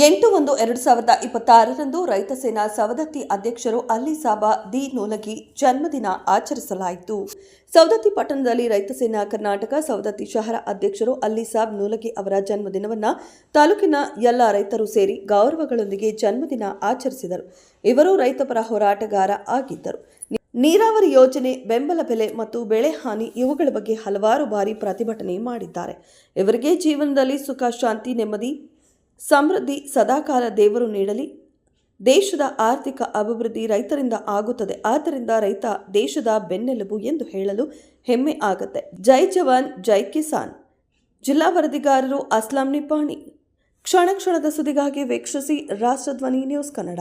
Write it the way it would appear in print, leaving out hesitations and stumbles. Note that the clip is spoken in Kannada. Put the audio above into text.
8/1/2026ರಂದು ರೈತ ಸೇನಾ ಸವದತ್ತಿ ಅಧ್ಯಕ್ಷರು ಅಲ್ಲಿಸಾಬ ದಿ ನೂಲಗಿ ಜನ್ಮದಿನ ಆಚರಿಸಲಾಯಿತು. ಸವದತ್ತಿ ಪಟ್ಟಣದಲ್ಲಿ ರೈತ ಸೇನಾ ಕರ್ನಾಟಕ ಸವದತ್ತಿ ಶಹರ ಅಧ್ಯಕ್ಷರು ಅಲ್ಲಿಸಾಬ್ ನೂಲಗಿ ಅವರ ಜನ್ಮದಿನವನ್ನು ತಾಲೂಕಿನ ಎಲ್ಲ ರೈತರು ಸೇರಿ ಗೌರವಗಳೊಂದಿಗೆ ಜನ್ಮದಿನ ಆಚರಿಸಿದರು. ಇವರು ರೈತಪರ ಹೋರಾಟಗಾರ ಆಗಿದ್ದರು. ನೀರಾವರಿ ಯೋಜನೆ, ಬೆಂಬಲ ಬೆಲೆ ಮತ್ತು ಬೆಳೆ ಹಾನಿ ಇವುಗಳ ಬಗ್ಗೆ ಹಲವಾರು ಬಾರಿ ಪ್ರತಿಭಟನೆ ಮಾಡಿದ್ದಾರೆ. ಇವರಿಗೆ ಜೀವನದಲ್ಲಿ ಸುಖ, ಶಾಂತಿ, ನೆಮ್ಮದಿ, ಸಮೃದ್ಧಿ ಸದಾಕಾಲ ದೇವರು ನೀಡಲಿ. ದೇಶದ ಆರ್ಥಿಕ ಅಭಿವೃದ್ಧಿ ರೈತರಿಂದ ಆಗುತ್ತದೆ. ಆದ್ದರಿಂದ ರೈತ ದೇಶದ ಬೆನ್ನೆಲುಬು ಎಂದು ಹೇಳಲು ಹೆಮ್ಮೆ ಆಗುತ್ತೆ. ಜೈ ಜವಾನ್ ಜೈ ಕಿಸಾನ್. ಜಿಲ್ಲಾ ವರದಿಗಾರರು ಅಸ್ಲಾಂ ನಿಪಾಣಿ. ಕ್ಷಣ ಕ್ಷಣದ ಸುದ್ದಿಗಾಗಿ ವೀಕ್ಷಿಸಿ ರಾಷ್ಟ್ರಧ್ವನಿ ನ್ಯೂಸ್ ಕನ್ನಡ.